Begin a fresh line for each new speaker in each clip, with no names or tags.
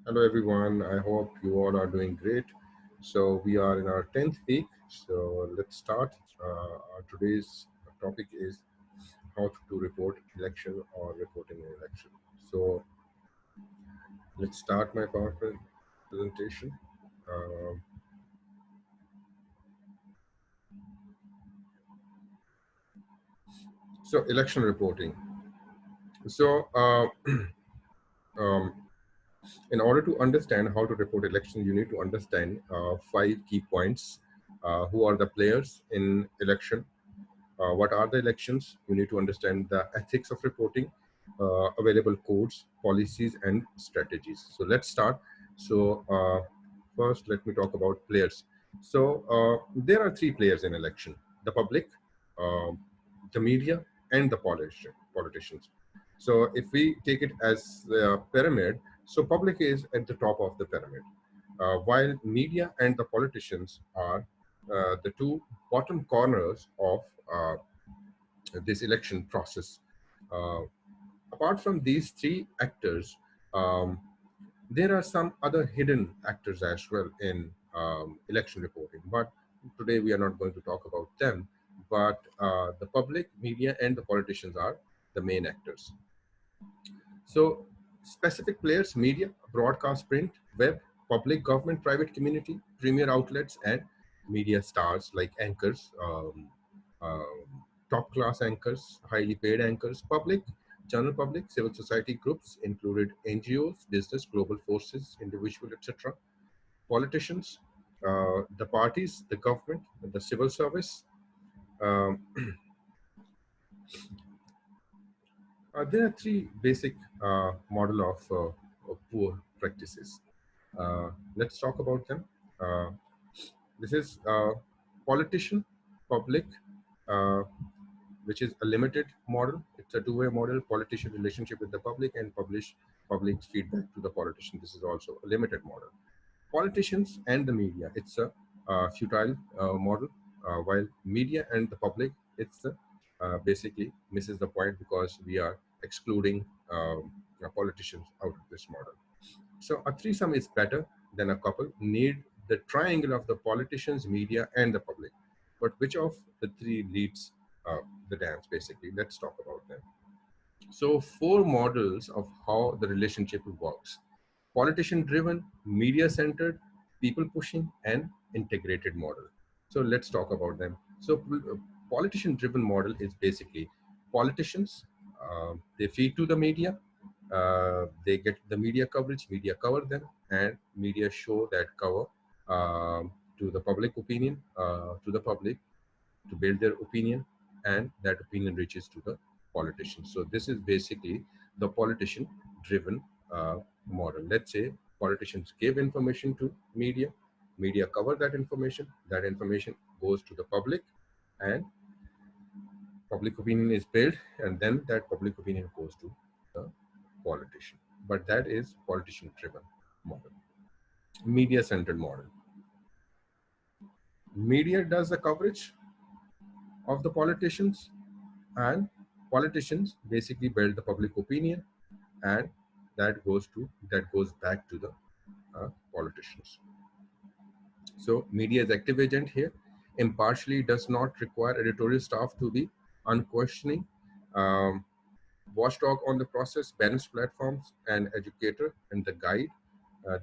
Hello everyone, I hope you all are doing great. So we are in our 10th week, so let's start. Our today's topic is how to report election or reporting an election. So let's start my PowerPoint presentation. Um so election reporting. So um, in order to understand how to report election, you need to understand five key points. Who are the players in election? What are the elections? You need to understand the ethics of reporting, available codes, policies, and strategies. So let's start. So first, let me talk about players. So there are three players in election: the public, um, the media, and the politicians. So if we take it as a pyramid, so public is at the top of the pyramid, while media and the politicians are the two bottom corners of this election process. Uh, Apart from these three actors, um, there are some other hidden actors as well in election reporting. But today we are not going to talk about them. But the public, media, and the politicians are the main actors. So specific players: media, broadcast, print, web, public, government, private, community, premier outlets, and media stars like anchors, top class anchors, highly paid anchors, public, general public, civil society groups included NGOs, business, global forces, individual, etc. Politicians, the parties, the government, the civil service. Um, there are three basic model of poor practices. Let's talk about them. Uh, this is politician, public, uh, which is a limited model. It's a two-way model: politician relationship with the public and public feedback to the politician. This is also a limited model. Politicians and the media, it's a futile model, while media and the public, it's basically misses the point because we are excluding politicians out of this model. So a threesome is better than a couple. Need the triangle of the politicians, media, and the public. But which of the three leads the dance, basically? Let's talk about them. So, four models of how the relationship works: politician driven, media centered, people pushing, and integrated model. So, let's talk about them. So, politician driven model is basically politicians, they feed to the media, they get the media coverage, media cover them, and media show that cover to the public opinion, to the public, to build their opinion, and that opinion reaches to the politicians. So this is basically the politician driven model. Let's say politicians give information to media, media cover that information goes to the public, and public opinion is built, and then that public opinion goes to the politician. But that is politician driven model. Media centered model: media does the coverage of the politicians, and politicians basically build the public opinion, and that goes back to the politicians. So media is active agent here, impartially, does not require editorial staff to be unquestioning, um, watchdog on the process, balanced platforms, and educator and the guide.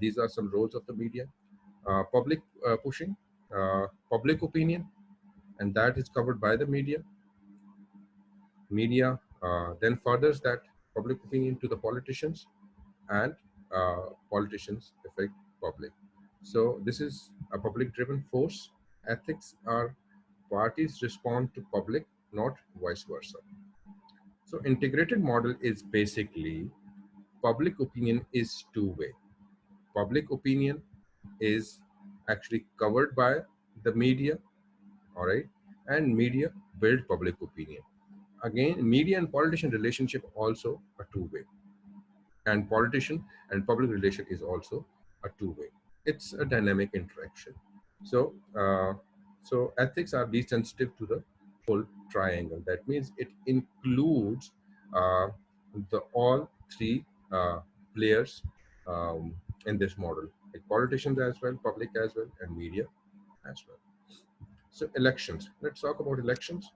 These are some roles of the media. Public pushing, public opinion, and that is covered by the media. Media then furthers that public opinion to the politicians, and politicians affect public. So this is a public driven force. Ethics are parties respond to public, not vice versa. So integrated model is basically public opinion is two-way. Public opinion is actually covered by the media, all right, and media build public opinion. Again, media and politician relationship also a two-way, and politician and public relation is also a two-way. It's a dynamic interaction. So so ethics are desensitive to the full triangle. That means it includes uh, the all three players, um, in this model, like politicians as well, public as well, and media as well. So elections. Let's talk about elections.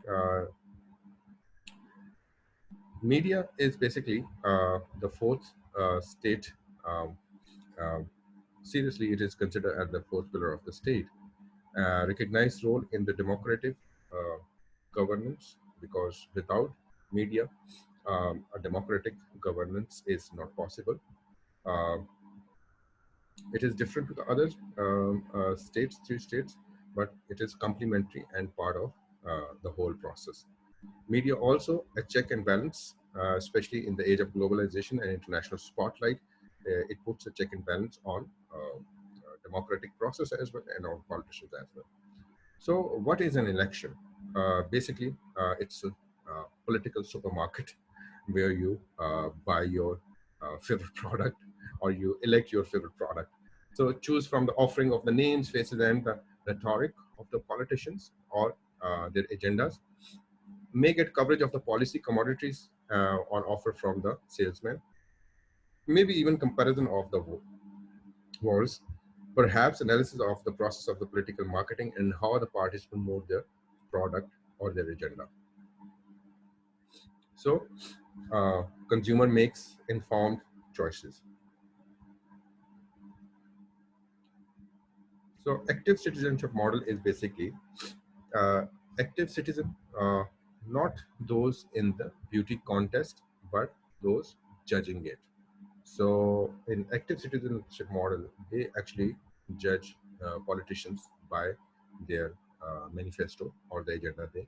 Uh, Media is basically the fourth state. Um, um, Seriously, it is considered as the fourth pillar of the state. Recognized role in the democratic uh, governance, because without media, a democratic governance is not possible. Uh, it is different to the other states, three states, but it is complementary and part of the whole process. Media also a check and balance, especially in the age of globalization and international spotlight. It puts a check and balance on democratic process as well and on politicians as well. So, what is an election? Basically, it's a political supermarket where you buy your favorite product or you elect your favorite product. So, choose from the offering of the names, faces, and the rhetoric of the politicians or their agendas. May get coverage of the policy commodities on offer from the salesman. Maybe even comparison of the wars, perhaps analysis of the process of the political marketing and how the parties promote their product or their agenda. So, consumer makes informed choices. So, active citizenship model is basically uh, active citizen, not those in the beauty contest, but those judging it. So, in active citizenship model, they actually judge politicians by their manifesto or the agenda they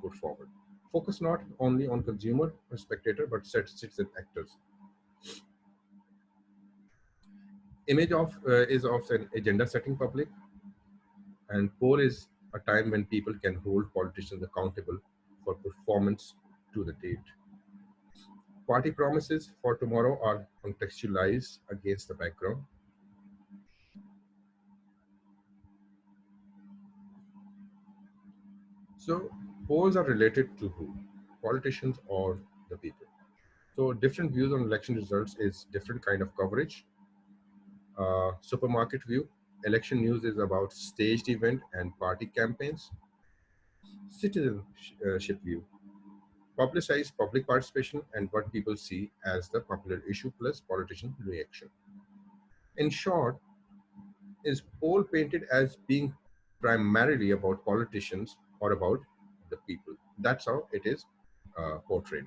put forward. Focus not only on consumer or spectator, but citizen actors. Image of is of an agenda setting public, and poll is a time when people can hold politicians accountable for performance to the date. Party promises for tomorrow are contextualized against the background. So polls are related to who? Politicians or the people. So different views on election results is different kind of coverage. Supermarket view. Election news is about staged event and party campaigns. Citizenship view. Publicize public participation and what people see as the popular issue plus politician reaction. In short, is poll painted as being primarily about politicians or about the people? That's how it is portrayed.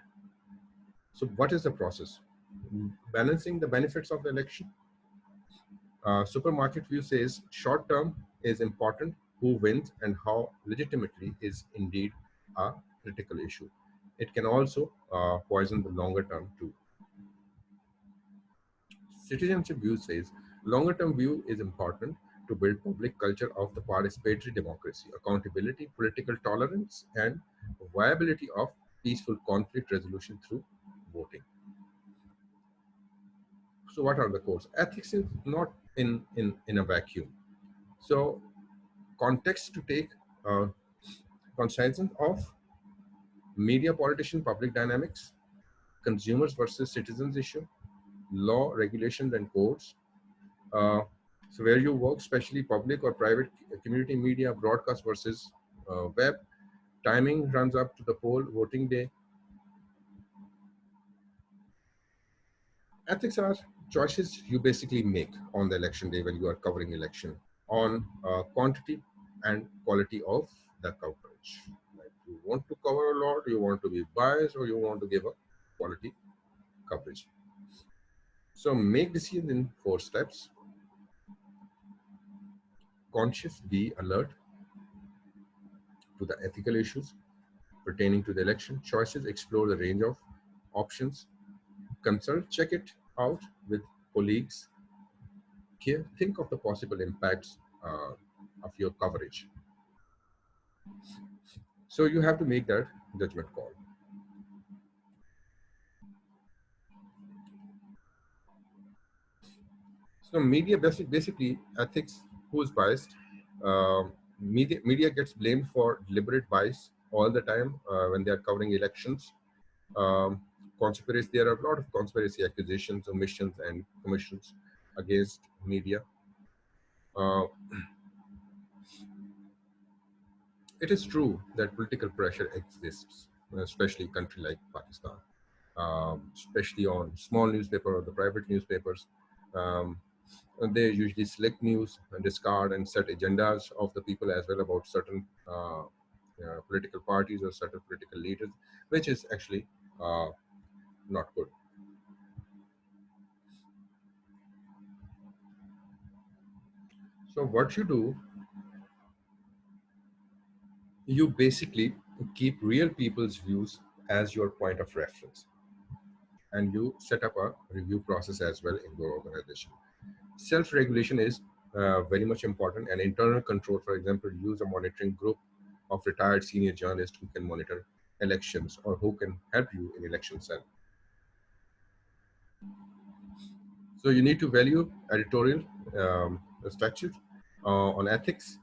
So, what is the process? Balancing the benefits of the election. Supermarket view says short term is important, who wins and how legitimately is indeed a critical issue. It can also poison the longer term too. Citizenship view says longer term view is important to build public culture of the participatory democracy, accountability, political tolerance, and viability of peaceful conflict resolution through voting. So, what are the codes? Ethics is not in a vacuum. So, context to take uh, cognizance of media, politician, public dynamics, consumers versus citizens issue, law, regulations, and codes. Uh, so, where you work, especially public or private community media, broadcast versus web, timing runs up to the poll, voting day. Ethics are choices you basically make on the election day when you are covering election on quantity and quality of the coverage. Like you want to cover a lot, you want to be biased, or you want to give a quality coverage. So make decisions in four steps. Conscious, be alert to the ethical issues pertaining to the election. Choices, explore the range of options. Consult, check it out with colleagues. Think of the possible impacts of your coverage. So you have to make that judgment call. So media basically ethics. Who's biased? Media gets blamed for deliberate bias all the time when they are covering elections. Conspiracy. There are a lot of conspiracy accusations, omissions, and commissions. against media. Uh, it is true that political pressure exists, especially a country like Pakistan, especially on small newspaper or the private newspapers. Um, and they usually select news and discard and set agendas of the people as well about certain political parties or certain political leaders, which is actually uh, not good. So what you do, you basically keep real people's views as your point of reference, and you set up a review process as well in your organization. Self-regulation is very much important, and internal control, for example, use a monitoring group of retired senior journalists who can monitor elections or who can help you in election cell. So you need to value editorial statute on ethics.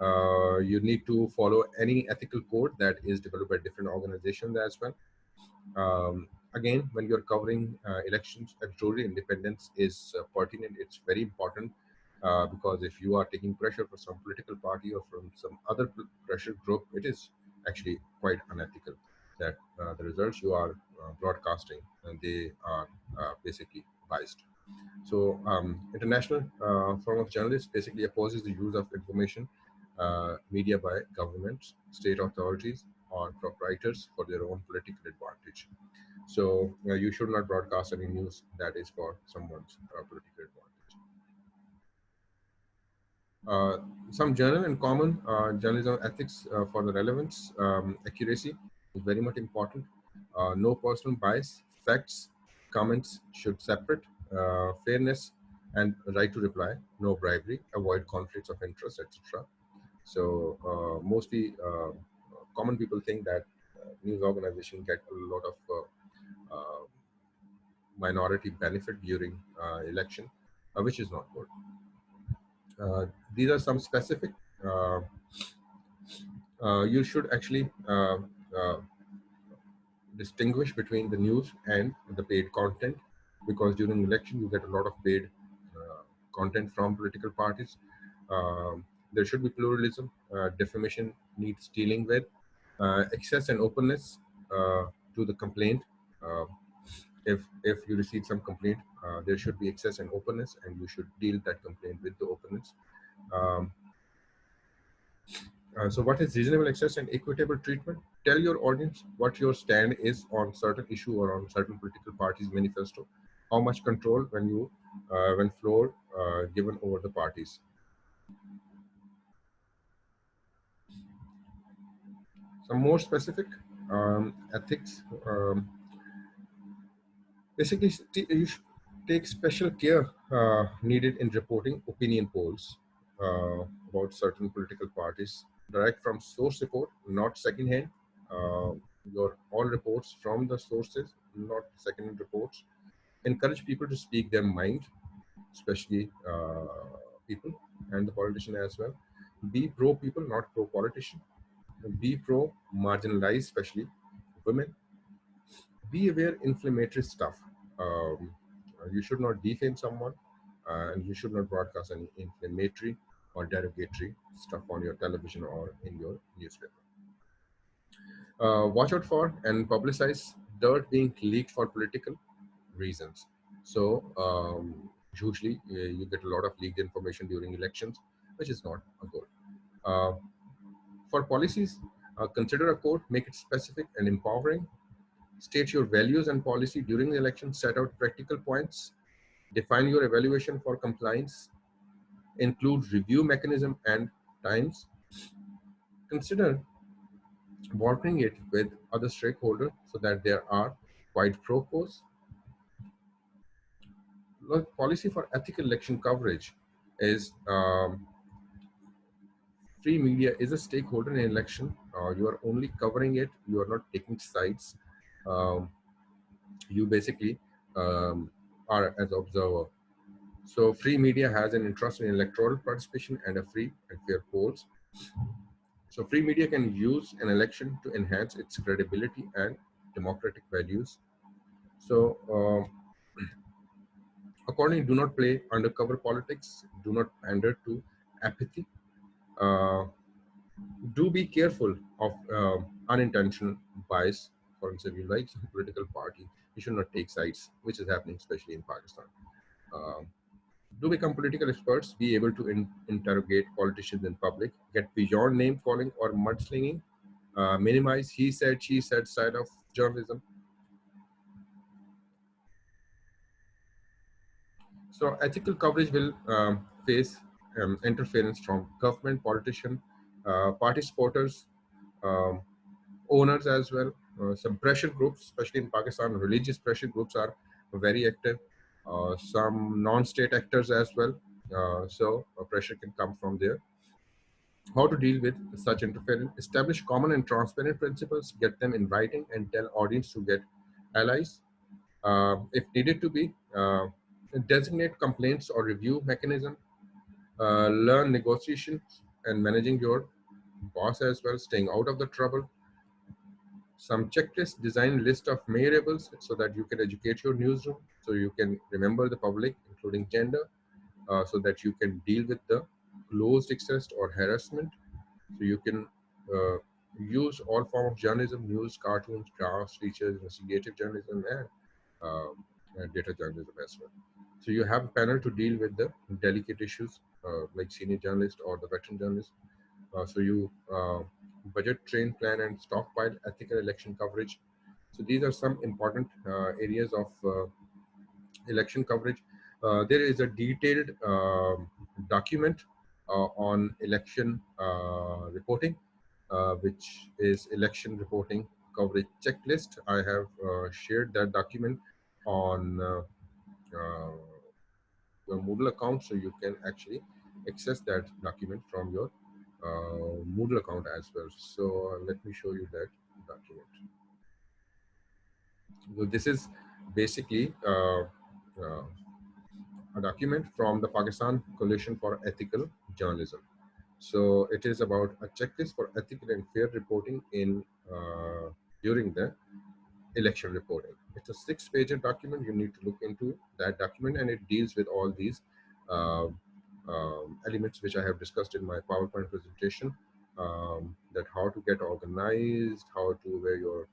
You need to follow any ethical code that is developed by different organizations as well. Again, when you're covering elections, editorial independence is pertinent. It's very important because if you are taking pressure from some political party or from some other pressure group, it is actually quite unethical that the results you are broadcasting and they are basically biased. So, international form of journalists basically opposes the use of information media by governments, state authorities, or proprietors for their own political advantage. So, you should not broadcast any news that is for someone's political advantage. Uh, some general and common journalism ethics for the relevance, accuracy is very much important. No personal bias, facts, comments should separate, fairness and right to reply, no bribery, avoid conflicts of interest, etc. So mostly common people think that news organization get a lot of minority benefit during election, which is not good. These are some specific uh, you should actually distinguish between the news and the paid content because during election you get a lot of paid content from political parties. There should be pluralism. Defamation needs dealing with. Access and openness to the complaint. Uh, if you receive some complaint, there should be access and openness, and you should deal that complaint with the openness. Um, so, what is reasonable access and equitable treatment? Tell your audience what your stand is on certain issue or on certain political parties' manifesto. How much control when floor given over the parties. Some more specific ethics. Basically, you should take special care needed in reporting opinion polls about certain political parties. Direct from source report, not secondhand. Uh, your all reports from the sources, not second reports. Encourage people to speak their mind, especially people and the politician as well. Be pro people, not pro politician. Be pro marginalized, especially women. Be aware inflammatory stuff. Um, you should not defame someone, and you should not broadcast any inflammatory or derogatory stuff on your television or in your newspaper. Watch out for and publicize dirt being leaked for political reasons. So, usually you get a lot of leaked information during elections, which is not a good. Uh, for policies, consider a code, make it specific and empowering. State your values and policy during the election, set out practical points, define your evaluation for compliance, include review mechanism and times. Consider working it with other stakeholders so that there are quid pro quos. Look, policy for ethical election coverage is free media is a stakeholder in election. You are only covering it. You are not taking sides. Um, you basically are as observer. So free media has an interest in electoral participation and a free and fair polls. So free media can use an election to enhance its credibility and democratic values. So a Accordingly, do not play undercover politics. Do not pander to apathy. Uh, do be careful of unintentional bias. For instance, if you like some political party, you should not take sides, which is happening especially in Pakistan. Um, do become political experts, be able to interrogate politicians in public, get beyond name calling or mudslinging, minimize he said, she said side of journalism. So ethical coverage will face interference from government, politician, party supporters, um, owners as well. Some pressure groups, especially in Pakistan, religious pressure groups are very active. Some non-state actors as well. So pressure can come from there. How to deal with such interference? Establish common and transparent principles. Get them in writing and tell audience to get allies if needed to be. Designate complaints or review mechanism. Learn negotiations and managing your boss as well. Staying out of the trouble. Some checklist design list of measurables so that you can educate your newsroom, so you can remember the public, including gender, so that you can deal with the closed access or harassment. So you can uh, use all form of journalism, news, cartoons, graphs, features, investigative journalism, and data journalism as well. So you have a panel to deal with the delicate issues like senior journalist or the veteran journalist. So you budget, train, plan, and stockpile ethical election coverage. So these are some important areas of election coverage. There is a detailed document on election reporting, which is election reporting coverage checklist. I have shared that document on your Moodle account, so you can actually access that document from your Moodle account as well. So let me show you that document. So this is basically a document from the Pakistan Coalition for Ethical Journalism. So it is about a checklist for ethical and fair reporting in during the election reporting. It's a six-page document. You need to look into that document, and it deals with all these uh, elements which I have discussed in my PowerPoint presentation. That how to get organized, how to wear your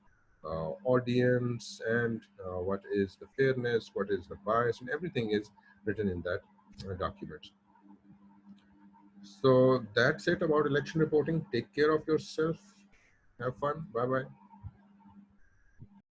audience, and what is the fairness, what is the bias, and everything is written in that document. So that's it about election reporting. Take care of yourself. Have fun. Bye bye.